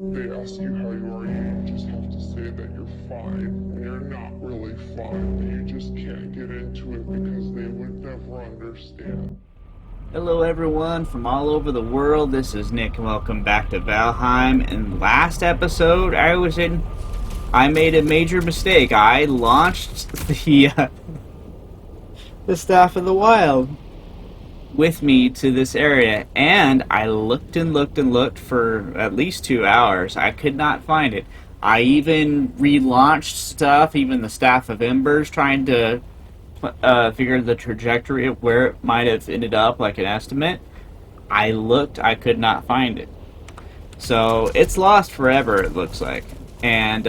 They ask you how you are, you just have to say that you're fine when you're not really fine, but you just can't get into it because they would never understand. Hello, everyone from all over the world. This is Nick, and welcome back to Valheim. In last episode, I made a major mistake. I launched the Staff of the Wild with me to this area, and I looked and looked and looked for at least 2 hours. I could not find it. I even relaunched stuff, even the Staff of Embers, trying to figure the trajectory of where it might have ended up, like an estimate. I looked, I could not find it. So it's lost forever, it looks like. And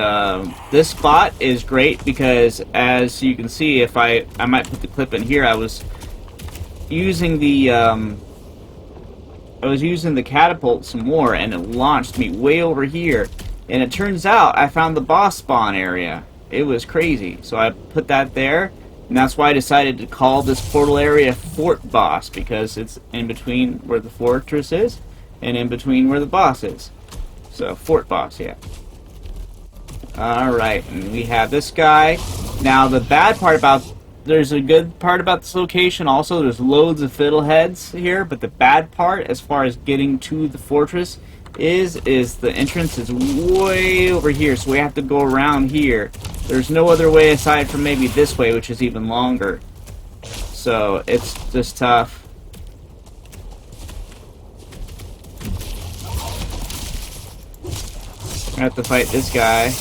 this spot is great because, as you can see, if I might put the clip in here, I was using the catapult some more, and it launched me way over here. And it turns out I found the boss spawn area. It was crazy. So I put that there, and that's why I decided to call this portal area Fort Boss, because it's in between where the fortress is and in between where the boss is. So, Fort Boss, yeah. Alright, and we have this guy. Now, the bad part about... There's a good part about this location also. There's loads of fiddleheads here, but the bad part, as far as getting to the fortress, is the entrance is way over here, so we have to go around here. There's no other way aside from maybe this way, which is even longer. So, it's just tough. I have to fight this guy.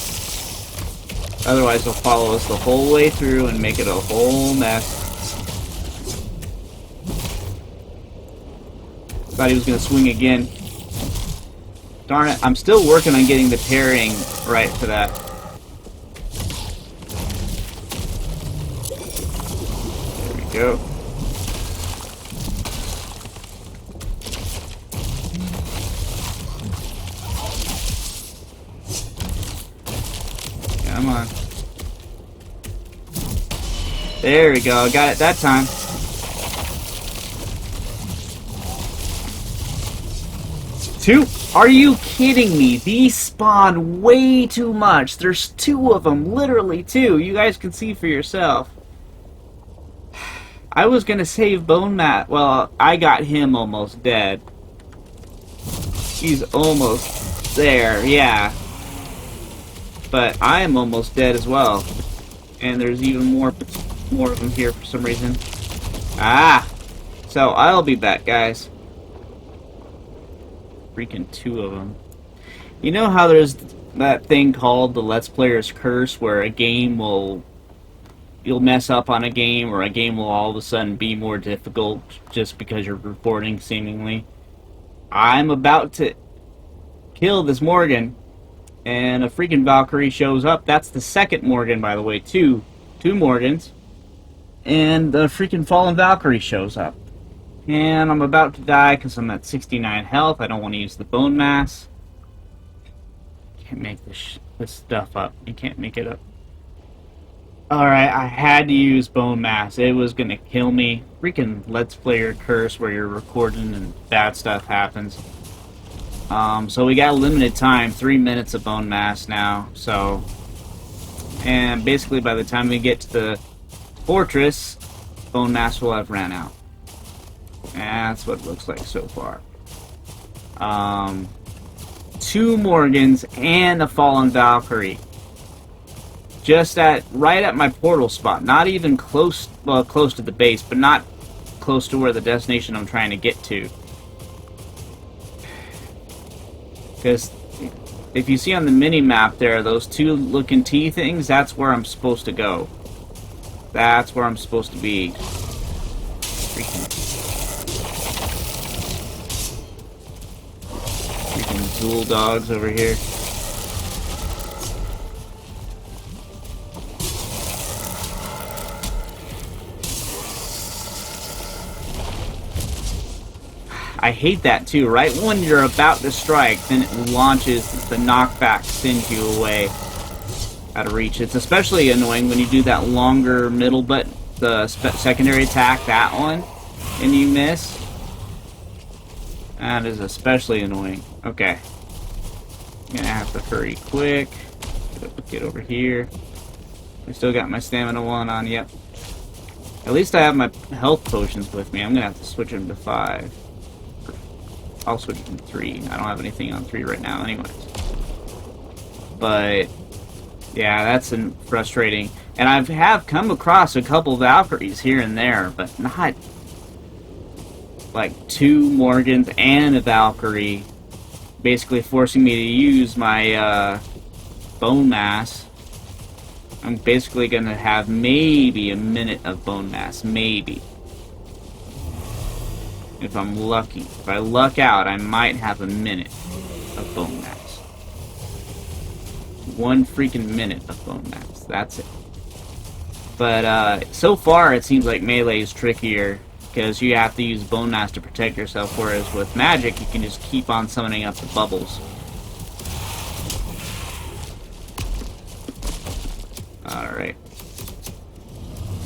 Otherwise, he'll follow us the whole way through and make it a whole mess. Thought he was going to swing again. Darn it, I'm still working on getting the parrying right for that. There we go. Come on. There we go, got it that time. Two? Are you kidding me? These spawn way too much. There's two of them, literally two. You guys can see for yourself. I was gonna save Bone Mat. Well, I got him almost dead. He's almost there, yeah. But I am almost dead as well. And there's even more of them here for some reason. Ah! So, I'll be back, guys. Freaking two of them. You know how there's that thing called the Let's Player's Curse, where a game will... You'll mess up on a game, or a game will all of a sudden be more difficult just because you're recording, seemingly. I'm about to kill this Morgan, and a freaking Valkyrie shows up. That's the second Morgan, by the way. Two Morgans. And the freaking Fallen Valkyrie shows up. And I'm about to die because I'm at 69 health. I don't want to use the bone mass. Can't make this stuff up. You can't make it up. Alright, I had to use bone mass. It was going to kill me. Freaking Let's Player curse where you're recording and bad stuff happens. So we got a limited time, 3 minutes of bone mass now. So, and basically by the time we get to the fortress, bone mass will have ran out. That's what it looks like so far. 2 Morgans and a Fallen Valkyrie. Just right at my portal spot. Not even close, well, close to the base, but not close to where the destination I'm trying to get to. Because if you see on the mini-map there, those 2 looking T things, that's where I'm supposed to go. That's where I'm supposed to be. Freaking Zool dogs over here. I hate that too. Right when you're about to strike, then it launches the knockback, sends you away out of reach. It's especially annoying when you do that longer middle button, the secondary attack, that one, and you miss. That is especially annoying. Okay. Gonna have to hurry quick. Get over here. I still got my stamina 1 on, yep. At least I have my health potions with me. I'm gonna have to switch them to 5. I'll switch them to 3. I don't have anything on 3 right now anyways. But, yeah, that's frustrating. And I have come across a couple of Valkyries here and there, but not like 2 Morgans and a Valkyrie, basically forcing me to use my bone mass. I'm basically going to have maybe a minute of bone mass, maybe. If I'm lucky. If I luck out, I might have a minute of bone mass. 1 freaking minute of bone mass. That's it. But so far, it seems like melee is trickier, because you have to use bone mass to protect yourself, whereas with magic, you can just keep on summoning up the bubbles. Alright.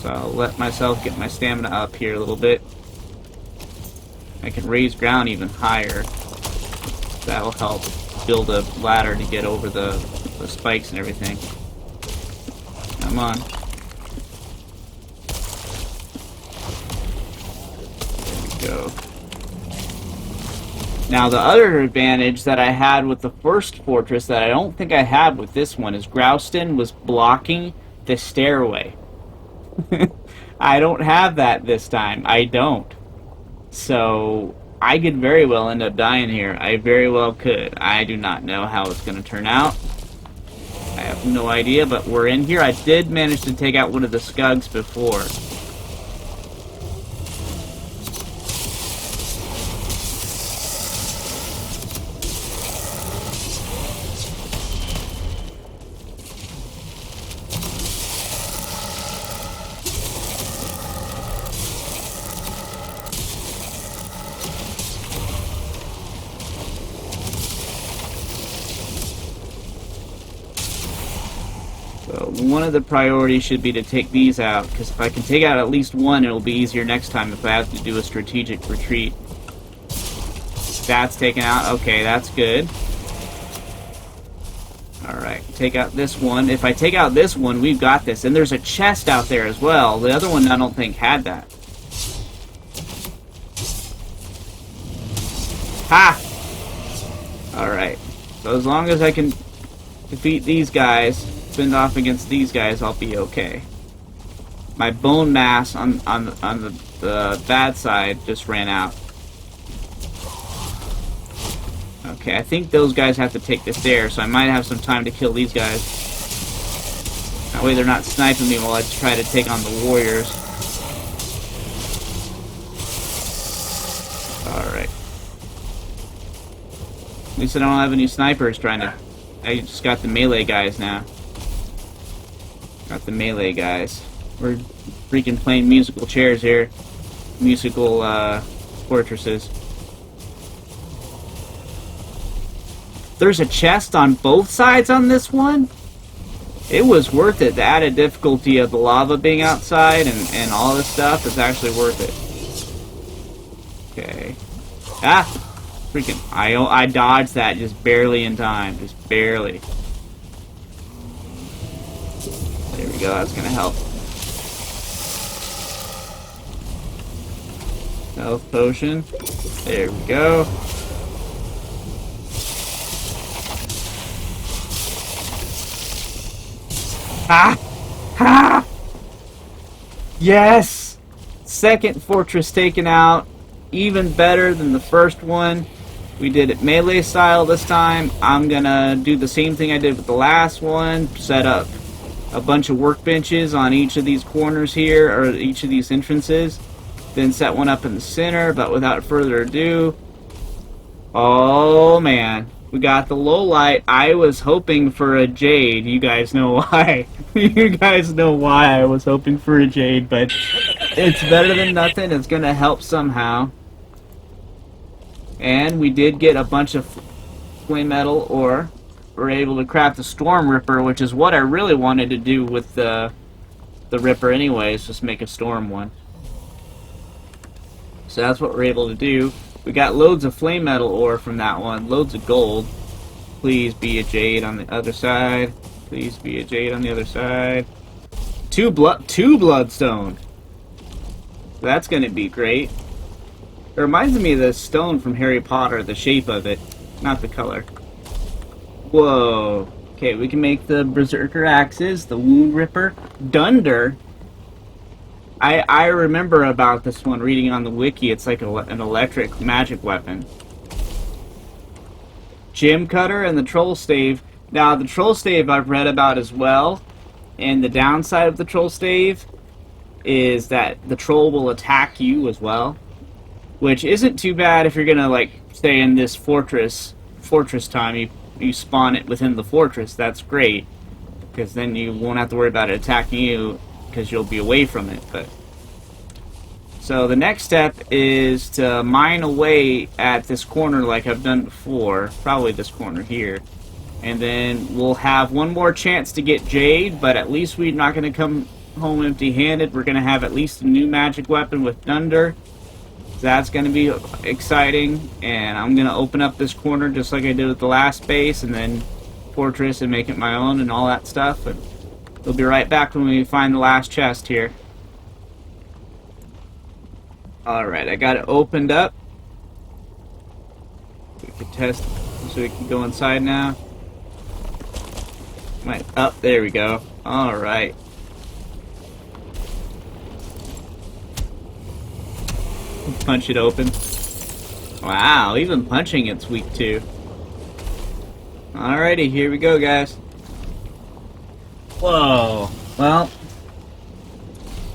So I'll let myself get my stamina up here a little bit. I can raise ground even higher. That'll help build a ladder to get over the spikes and everything. Come on. There we go. Now the other advantage that I had with the first fortress that I don't think I had with this one is Grouston was blocking the stairway. I don't have that this time. I don't. So I could very well end up dying here. I very well could. I do not know how it's going to turn out. I have no idea, but we're in here. I did manage to take out one of the Skugs before. One of the priorities should be to take these out, because if I can take out at least one, it'll be easier next time if I have to do a strategic retreat. That's taken out. Okay, that's good. Alright, take out this one. If I take out this one, we've got this. And there's a chest out there as well. The other one I don't think had that. Ha! Alright. So as long as I can defeat these guys, fend off against these guys, I'll be okay. My bone mass on the bad side just ran out. Okay, I think those guys have to take the stairs, so I might have some time to kill these guys. That way they're not sniping me while I try to take on the warriors. Alright. At least I don't have any snipers trying to... I just got the melee guys now. Got the melee guys. We're freaking playing musical chairs here. Musical fortresses. There's a chest on both sides on this one? It was worth it. The added difficulty of the lava being outside and all this stuff is actually worth it. Okay. Ah! Freaking... I dodged that just barely in time. Just barely. There we go, that's gonna help. Health potion. There we go. Ha! Ha! Yes! Second fortress taken out. Even better than the first one. We did it melee style this time. I'm gonna do the same thing I did with the last one. Set up a bunch of workbenches on each of these corners here, or each of these entrances. Then set one up in the center, but without further ado... Oh man, we got the low light. I was hoping for a jade. You guys know why. You guys know why I was hoping for a jade, but it's better than nothing. It's gonna help somehow. And we did get a bunch of flame metal ore. We're able to craft the Storm Ripper, which is what I really wanted to do with the Ripper anyways, just make a storm one. So that's what we're able to do. We got loads of flame metal ore from that one, loads of gold. Please be a jade on the other side. Please be a jade on the other side. Two bloodstone. That's gonna be great. It reminds me of the stone from Harry Potter, the shape of it, not the color. Whoa. Okay, we can make the Berserker axes, the Wound Ripper, Dunder. I remember about this one reading on the wiki. It's like an electric magic weapon. Gem Cutter and the Troll Stave. Now, the Troll Stave I've read about as well, and the downside of the Troll Stave is that the troll will attack you as well, which isn't too bad if you're gonna, like, stay in this fortress time. You spawn it within the fortress. That's great, because then you won't have to worry about it attacking you, because you'll be away from it. But so the next step is to mine away at this corner like I've done before, probably this corner here, and then we'll have one more chance to get Jade, but at least we're not going to come home empty-handed. We're going to have at least a new magic weapon with Dunder. That's going to be exciting, and I'm going to open up this corner just like I did with the last base, and then fortress and make it my own and all that stuff. And we'll be right back when we find the last chest here. Alright, I got it opened up. We can test, so we can go inside now. Right, up, there we go. Alright. Punch it open. Wow, even punching it's weak too. Alrighty, here we go, guys. Whoa. Well,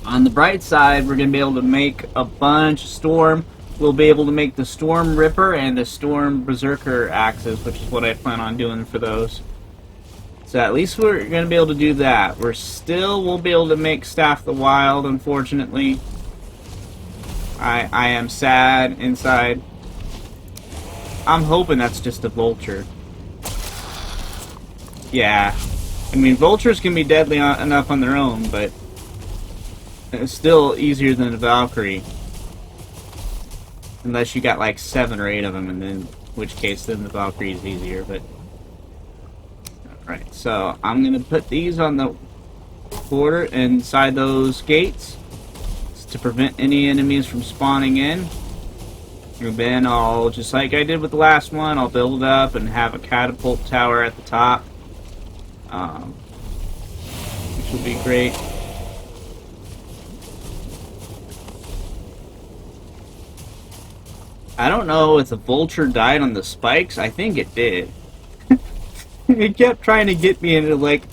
on the bright side, we're going to be able to make a bunch of Storm. We'll be able to make the Storm Ripper and the Storm Berserker axes, which is what I plan on doing for those. So at least we're going to be able to do that. Won't be able to make Staff of the Wild, unfortunately. I am sad inside. I'm hoping that's just a vulture. Yeah. I mean, vultures can be deadly enough on their own, but it's still easier than a Valkyrie. Unless you got like 7 or 8 of them, and then, in which case then the Valkyrie is easier, but... Alright, so I'm going to put these on the border inside those gates to prevent any enemies from spawning in. And then I'll, just like I did with the last one, I'll build it up and have a catapult tower at the top. Which will be great. I don't know if the vulture died on the spikes. I think it did. It kept trying to get me into, like,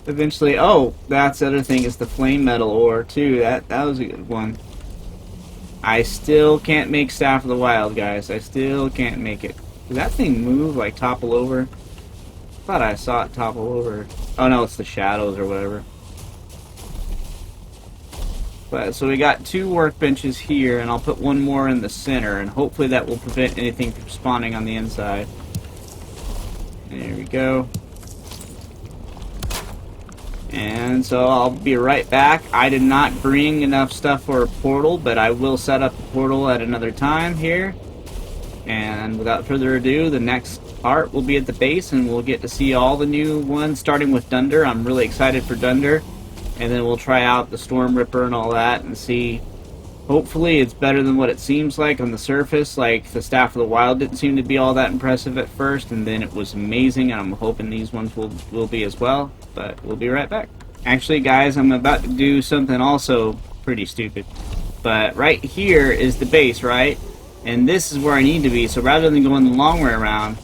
eventually... Oh, that's the other thing, is the flame metal ore, too. That was a good one. I still can't make Staff of the Wild, guys. I still can't make it. Did that thing move, like, topple over? I thought I saw it topple over. Oh, no, it's the shadows or whatever. But, so we got 2 workbenches here, and I'll put one more in the center, and hopefully that will prevent anything from spawning on the inside. There we go. And so I'll be right back. I did not bring enough stuff for a portal, but I will set up a portal at another time here. And without further ado, the next part will be at the base, and we'll get to see all the new ones, starting with Dunder. I'm really excited for Dunder. And then we'll try out the Storm Ripper and all that and see. Hopefully it's better than what it seems like on the surface. Like the Staff of the Wild didn't seem to be all that impressive at first, and then it was amazing, and I'm hoping these ones will be as well. But we'll be right back. Actually, guys, I'm about to do something also pretty stupid. But right here is the base, right? And this is where I need to be, so rather than going the long way around...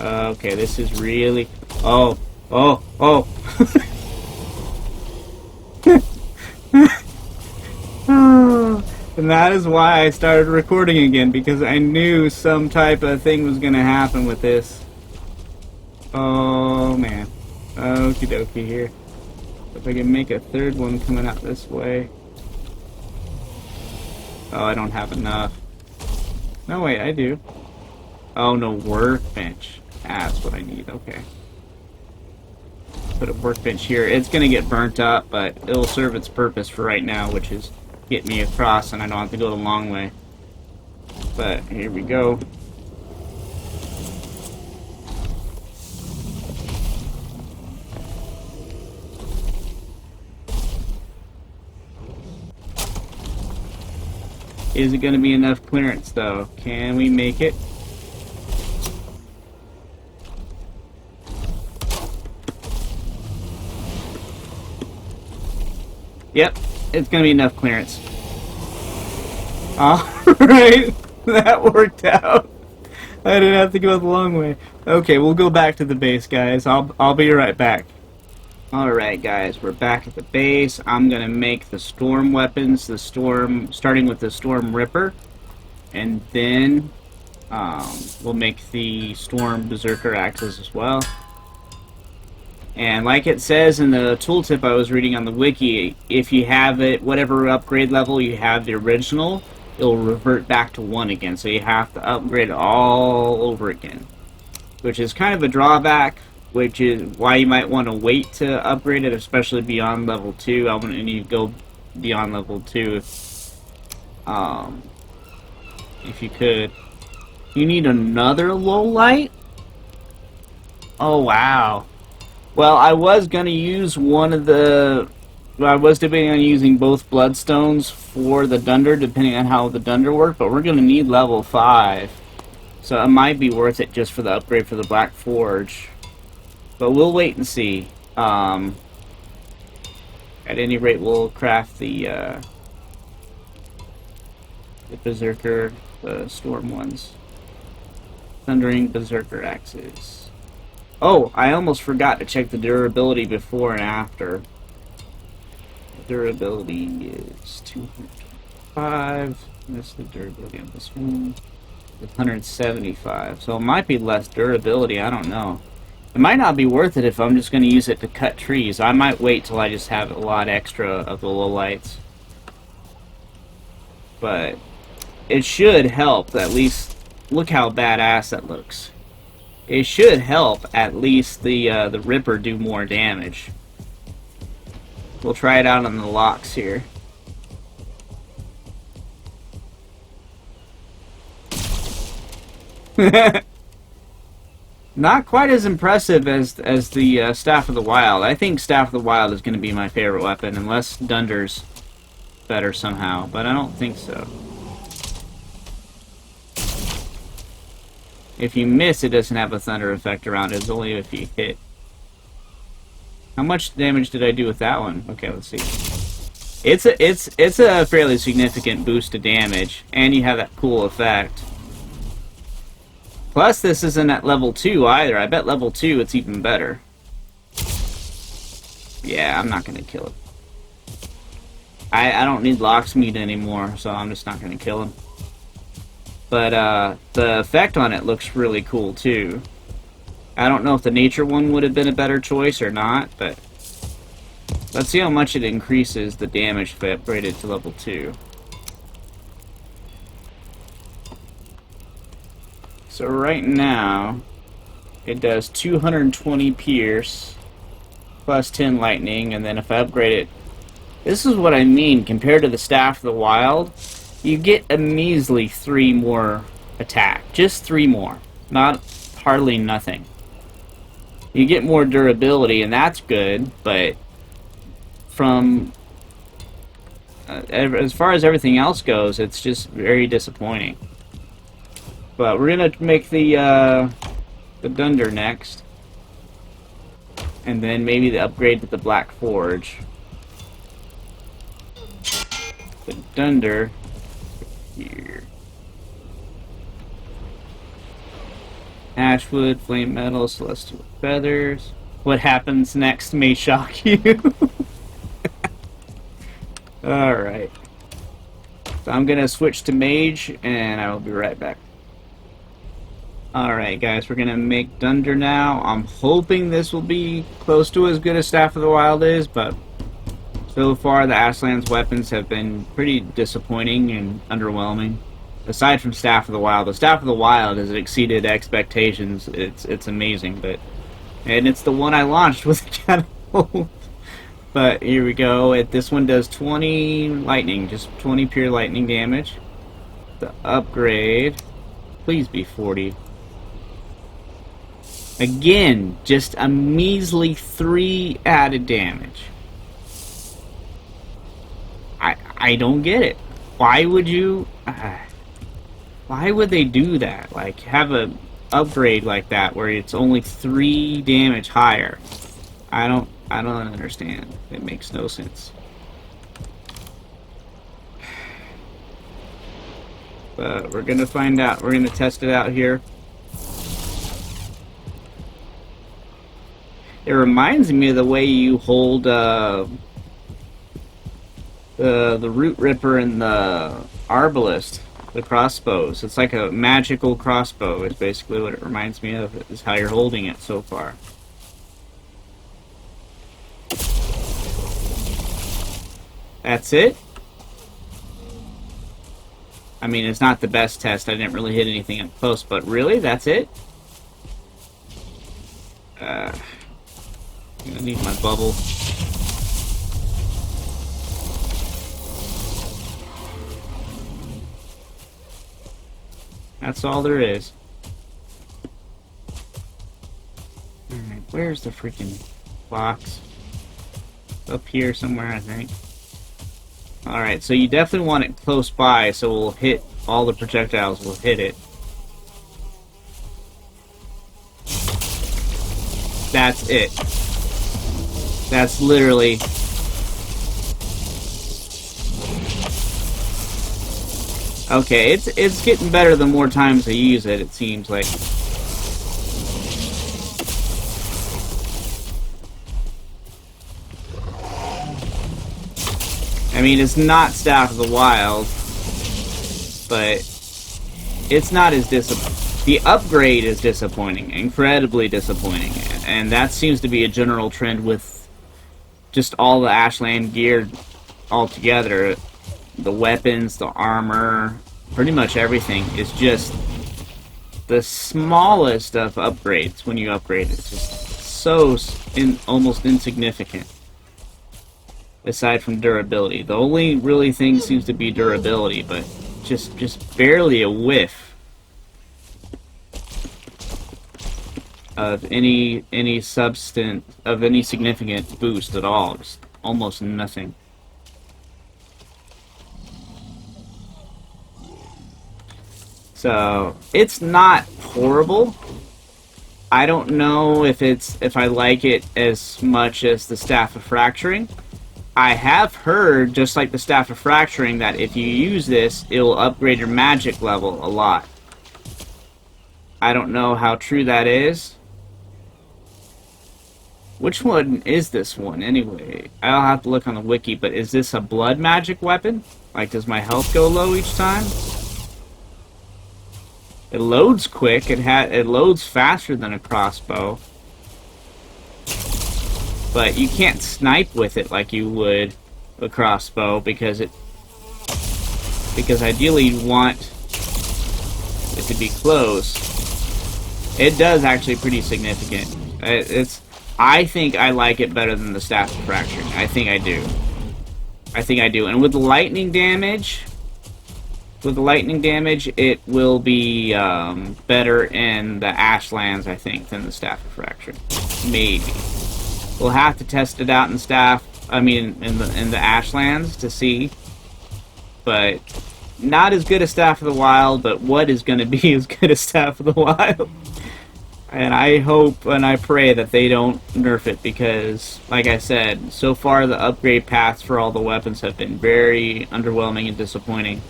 okay, this is really... Oh. And that is why I started recording again, because I knew some type of thing was going to happen with this. Oh, man. Okie dokie here. If I can make a third one coming out this way. Oh, I don't have enough. No, wait, I do. Oh, no, workbench. That's what I need, okay. Put a workbench here. It's going to get burnt up, but it'll serve its purpose for right now, which is get me across, and I don't have to go the long way. But here we go. Is it going to be enough clearance, though? Can we make it? Yep, it's going to be enough clearance. Alright, that worked out. I didn't have to go the long way. Okay, we'll go back to the base, guys. I'll be right back. Alright, guys, we're back at the base. I'm going to make the storm weapons, starting with the Storm Ripper, and then we'll make the Storm Berserker axes as well. And like it says in the tooltip I was reading on the wiki, if you have it, whatever upgrade level you have the original, it'll revert back to 1 again. So you have to upgrade it all over again, which is kind of a drawback, which is why you might want to wait to upgrade it, especially beyond level 2. I wouldn't need to go beyond level 2 if you could. You need another low light? Oh, wow. Well, I was going to use one of the... I was debating on using both Bloodstones for the Dunder, depending on how the Dunder worked, but we're going to need level 5. So it might be worth it just for the upgrade for the Black Forge. But we'll wait and see. At any rate, we'll craft the Berserker, the Storm ones. Thundering Berserker axes. Oh, I almost forgot to check the durability before and after. Durability is 225. That's the durability of this one. 175. So it might be less durability, I don't know. It might not be worth it if I'm just going to use it to cut trees. I might wait till I just have a lot extra of the lowlights. But it should help, at least. Look how badass that looks. It should help at least the Ripper do more damage. We'll try it out on the locks here. Not quite as impressive as the Staff of the Wild. I think Staff of the Wild is going to be my favorite weapon, unless Dunder's better somehow, but I don't think so. If you miss, it doesn't have a thunder effect around it. It's only if you hit. How much damage did I do with that one? Okay, let's see. It's a fairly significant boost to damage, and you have that cool effect. Plus, this isn't at level 2 either. I bet level 2 it's even better. Yeah, I'm not gonna kill it. I don't need Locksmith anymore, so I'm just not gonna kill him. But the effect on it looks really cool too. I don't know if the nature one would have been a better choice or not, but let's see how much it increases the damage if I upgrade it to level 2. So right now, it does 220 pierce, plus 10 lightning, and then if I upgrade it... This is what I mean, compared to the Staff of the Wild, you get a measly 3 more attack. Just 3 more. Not hardly nothing. You get more durability, and that's good, but from... as far as everything else goes, it's just very disappointing. But we're gonna make the Dunder next, and then maybe the upgrade to the Black Forge. The Dunder here. Ashwood, flame metal, celestial feathers. What happens next may shock you. Alright. So I'm gonna switch to mage, and I will be right back. Alright guys, we're gonna make Dunder now. I'm hoping this will be close to as good as Staff of the Wild is, but so far the Ashlands weapons have been pretty disappointing and underwhelming. Aside from Staff of the Wild. The Staff of the Wild has exceeded expectations. It's amazing, and it's the one I launched with the catapult. But here we go. This one does 20 lightning, just 20 pure lightning damage. The upgrade, please be 40. Again, just a measly 3 added damage. I don't get it. why would you? Why would they do that? Like, have a upgrade like that where it's only 3 damage higher. I don't understand. It makes no sense. But we're gonna find out. We're gonna test it out here. It reminds me of the way you hold the root ripper and the arbalist, the crossbows. It's like a magical crossbow is basically what it reminds me of, is how you're holding it so far. That's it? I mean, it's not the best test. I didn't really hit anything up close, but really? That's it? I'm gonna need my bubble. That's all there is. Alright, where's the freaking box? It's up here somewhere, I think. Alright, so you definitely want it close by, so we'll hit all the projectiles, will hit it. That's it. That's literally... Okay, it's getting better the more times I use it, it seems like. I mean, it's not Staff of the Wild, but it's not as disappointing. The upgrade is disappointing, incredibly disappointing, and that seems to be a general trend with just all the Ashland gear altogether. The weapons, the armor, pretty much everything is just the smallest of upgrades when you upgrade it. It's just so almost insignificant. Aside from durability. The only really thing seems to be durability, but just barely a whiff of any substance, of any significant boost at all. Just almost nothing. So it's not horrible. I don't know if I like it as much as the Staff of Fracturing. I have heard, just like the Staff of Fracturing, that if you use this, it will upgrade your magic level a lot. I don't know how true that is. Which one is this one, anyway? I'll have to look on the wiki, but is this a blood magic weapon? Like, does my health go low each time? It loads quick. It loads faster than a crossbow. But you can't snipe with it like you would a crossbow because ideally you want it to be close. It does actually pretty significant. I think I like it better than the Staff of Fracturing. I think I do. And with the lightning damage, it will be better in the Ashlands, I think, than the Staff of Fracturing. Maybe. We'll have to test it out in the Ashlands to see. But not as good as Staff of the Wild, but what is going to be as good as Staff of the Wild? And I hope and I pray that they don't nerf it, because, like I said, so far the upgrade paths for all the weapons have been very underwhelming and disappointing.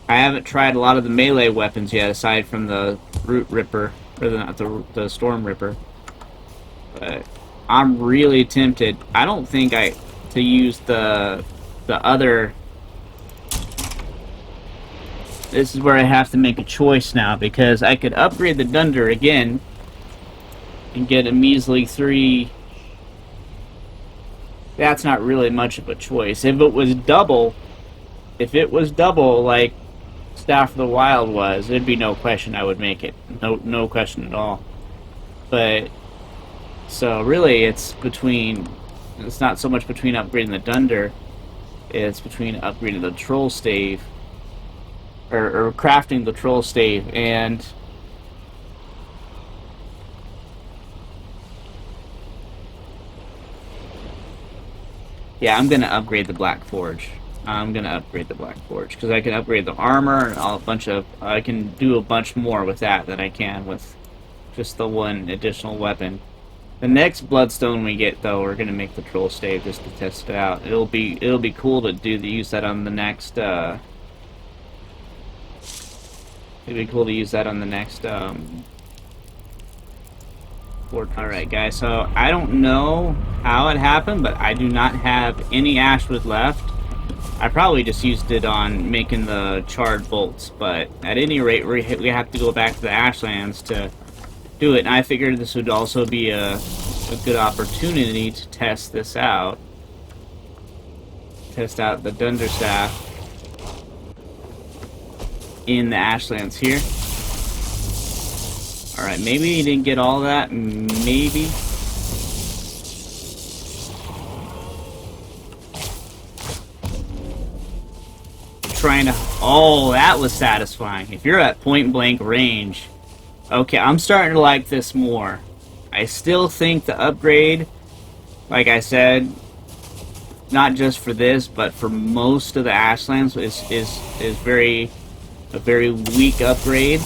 I haven't tried a lot of the melee weapons yet, aside from the Root Ripper, or the Storm Ripper. But I'm really tempted. I don't think to use the other. This is where I have to make a choice now, because I could upgrade the Dunder again and get a measly 3. That's not really much of a choice. If it was double like Staff of the Wild was, there'd be no question I would make it. No question at all. But so really it's not so much between upgrading the Dunder, it's between upgrading the Troll Stave, or crafting the Troll Stave, and yeah, I'm gonna upgrade the Black Forge. I'm gonna upgrade the Black Forge because I can upgrade the armor and I can do a bunch more with that than I can with just the one additional weapon. The next Bloodstone we get, though, we're gonna make the Troll Stave just to test it out. It'll be cool to use that on the next. It'd be cool to use that on the next. Alright, guys. So I don't know how it happened, but I do not have any Ashwood left. I probably just used it on making the charred bolts, but at any rate, we have to go back to the Ashlands to do it. And I figured this would also be a good opportunity to test this out. Test out the Dunderstaff in the Ashlands here. Alright, maybe you didn't get all that. Maybe. Trying to... Oh, that was satisfying. If you're at point blank range... Okay, I'm starting to like this more. I still think the upgrade, like I said, not just for this, but for most of the Ashlands, is a very weak upgrade.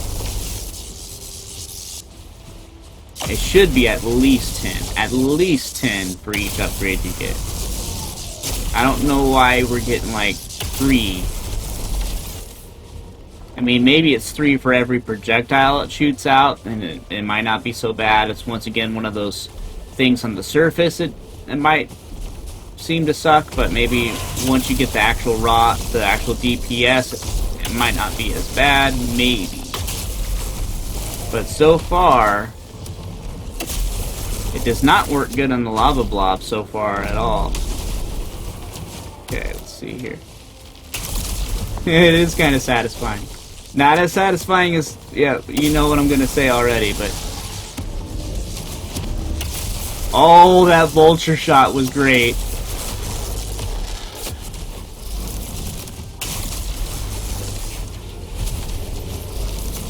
It should be at least 10. At least 10 for each upgrade you get. I don't know why we're getting like 3. I mean, maybe it's 3 for every projectile it shoots out, and it might not be so bad. It's once again one of those things on the surface it might seem to suck, but maybe once you get the actual DPS, it might not be as bad, maybe. But so far, it does not work good on the lava blob so far at all. Okay, let's see here. It is kind of satisfying. Not as satisfying as, yeah, you know what I'm gonna say already, but... Oh, that vulture shot was great.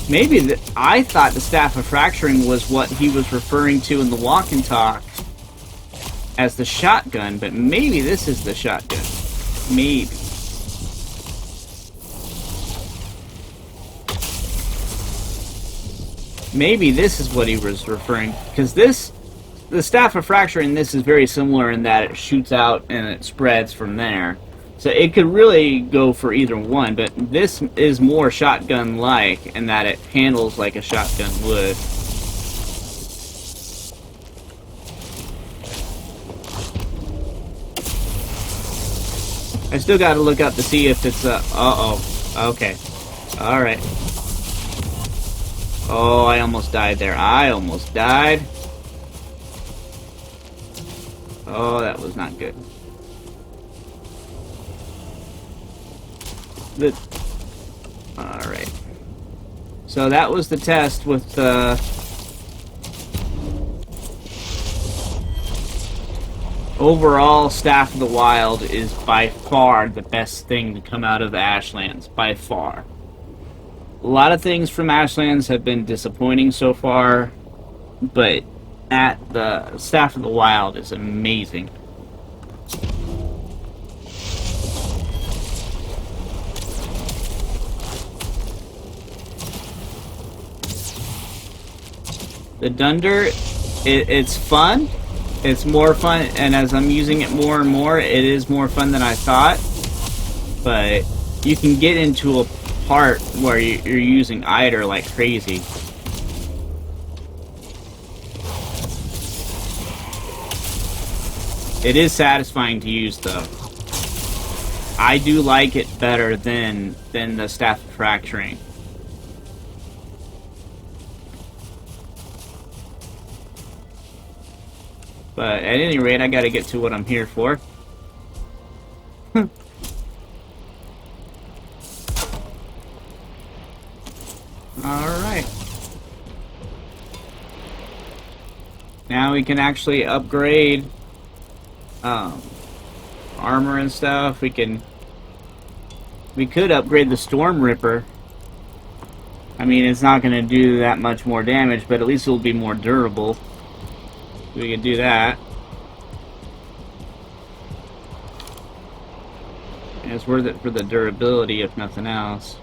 Maybe I thought the Staff of Fracturing was what he was referring to in the walk and talk as the shotgun, but maybe this is the shotgun. Maybe. Maybe this is what he was referring, because the Staff of Fracturing, this is very similar in that it shoots out and it spreads from there. So it could really go for either one, but this is more shotgun-like in that it handles like a shotgun would. I still gotta look up to see if it's uh-oh. Okay. Alright. Oh, I almost died there. I almost died. Oh, that was not good. Alright. So that was the test with the... Overall, Staff of the Wild is by far the best thing to come out of the Ashlands. By far. A lot of things from Ashlands have been disappointing so far, but the Staff of the Wild is amazing. The Dunder, it's fun. It's more fun, and as I'm using it more and more, it is more fun than I thought. But you can get into a part where you're using Eider like crazy. It is satisfying to use, though. I do like it better than the Staff of Fracturing. But at any rate, I gotta get to what I'm here for. Alright. Now we can actually upgrade armor and stuff. We could upgrade the Storm Ripper. I mean, it's not going to do that much more damage, but at least it will be more durable. We could do that. And it's worth it for the durability, if nothing else.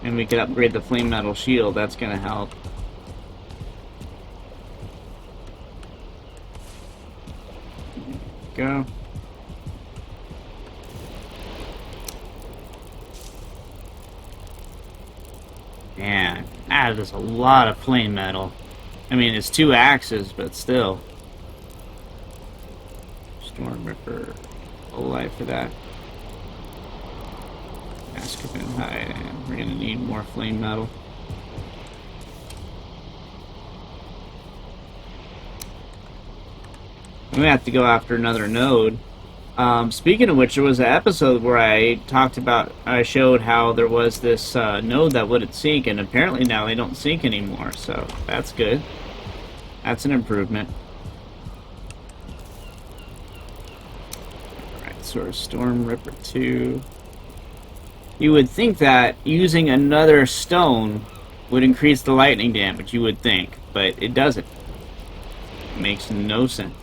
And we could upgrade the flame metal shield. That's going to help. Go. Man, that is a lot of flame metal. I mean, it's 2 axes, but still. Storm Ripper. Full life for that. Ascapin hide. We're gonna need more flame metal. I'm gonna have to go after another node. Speaking of which, there was an episode where I showed how there was this node that wouldn't sink, and apparently now they don't sink anymore, so that's good. That's an improvement. Alright, so our Storm Ripper 2. You would think that using another stone would increase the lightning damage, you would think, but it doesn't. It makes no sense.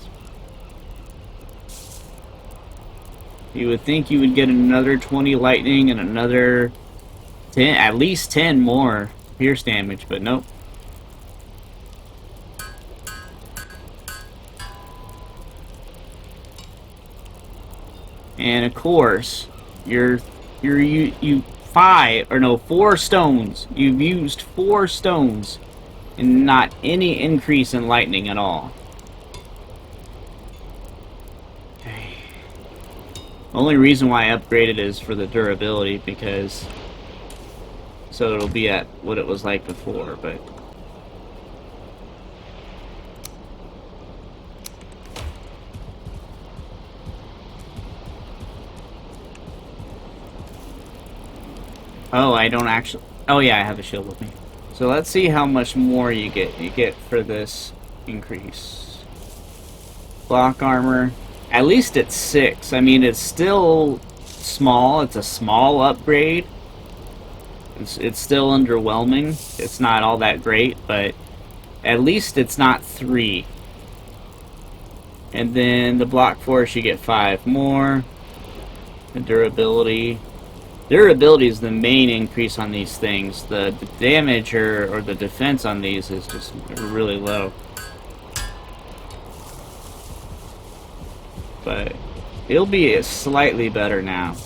You would think you would get another 20 lightning and another 10, at least 10 more pierce damage, but nope. And of course, you 4 stones. You've used 4 stones and not any increase in lightning at all. Only reason why I upgraded is for the durability, because so it'll be at what it was like before, but oh, I don't actually. Oh yeah, I have a shield with me. So let's see how much more you get. You get for this increase. Block armor. At least it's 6. I mean, it's still small. It's a small upgrade. It's still underwhelming. It's not all that great, but at least it's not 3. And then the block force, you get 5 more. The durability. Durability is the main increase on these things. The damage or the defense on these is just really low. But it'll be slightly better now.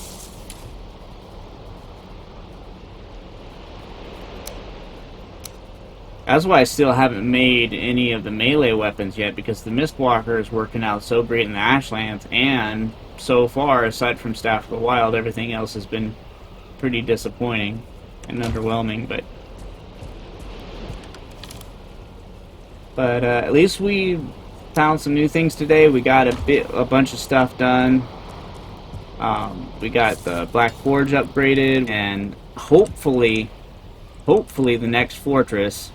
That's why I still haven't made any of the melee weapons yet, because the Mistwalker is working out so great in the Ashlands, and so far, aside from Staff of the Wild, everything else has been pretty disappointing and underwhelming, but at least we found some new things today. We got a bunch of stuff done. We got the Black Forge upgraded, and hopefully the next fortress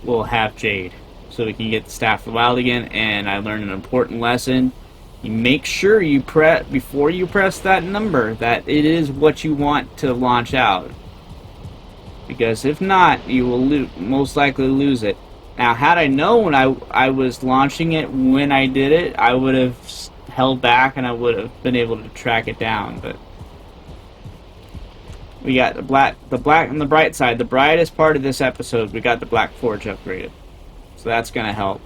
will have Jade, so we can get the Staff of the Wild again. And I learned an important lesson. You make sure you before you press that number that it is what you want to launch out, because if not, you will most likely lose it. Now, had I known I was launching it when I did it, I would have held back and I would have been able to track it down. But we got the black on the bright side. The brightest part of this episode, we got the Black Forge upgraded, so that's gonna help.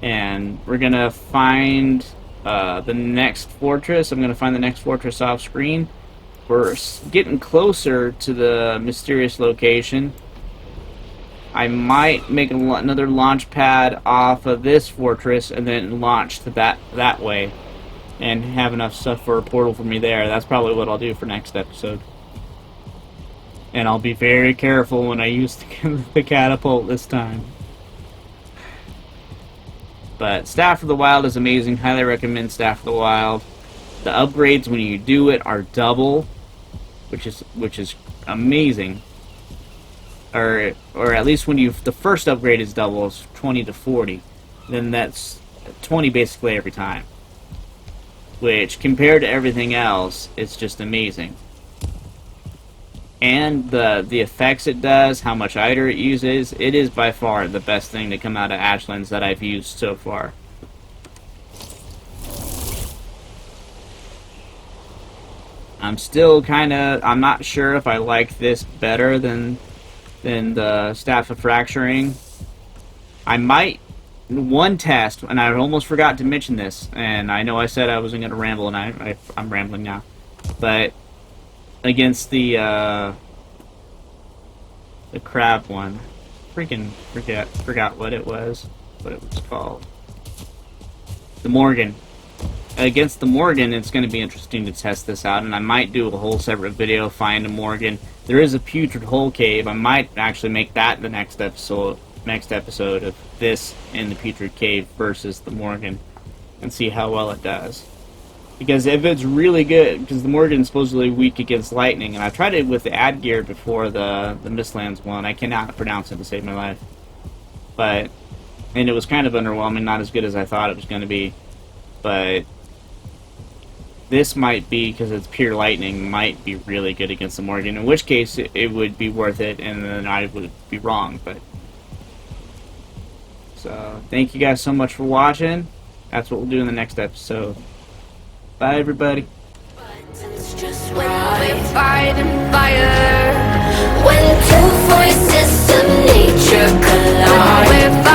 And we're gonna find the next fortress. I'm gonna find the next fortress off screen. We're getting closer to the mysterious location. I might make another launch pad off of this fortress and then launch to that way and have enough stuff for a portal for me there. That's probably what I'll do for next episode. And I'll be very careful when I use the catapult this time. But Staff of the Wild is amazing. Highly recommend Staff of the Wild. The upgrades when you do it are double, which is amazing. Or at least when the first upgrade is double, it's 20 to 40. Then that's 20 basically every time. Which, compared to everything else, it's just amazing. And the effects it does, how much Eider it uses, it is by far the best thing to come out of Ashlands that I've used so far. I'm still I'm not sure if I like this better than the Staff of Fracturing. I might, one test, and I almost forgot to mention this, and I know I said I wasn't going to ramble, and I'm rambling now, but against the crab one, freaking forgot what it was called. The Morgan. Against the Morgan, it's going to be interesting to test this out, and I might do a whole separate video, find a Morgan. There is a putrid hole cave. I might actually make that the next episode of this in the putrid cave versus the Morgan, and see how well it does. Because if it's really good, because the Morgan's supposedly weak against lightning, and I tried it with the ad gear before the Mistlands one. I cannot pronounce it to save my life. And it was kind of underwhelming, not as good as I thought it was going to be. But this might be, because it's pure lightning, might be really good against the Morgan, in which case it would be worth it, and then I would be wrong. But so, thank you guys so much for watching. That's what we'll do in the next episode. Bye, everybody. It's just when we fight and fire, when two voices of nature collide.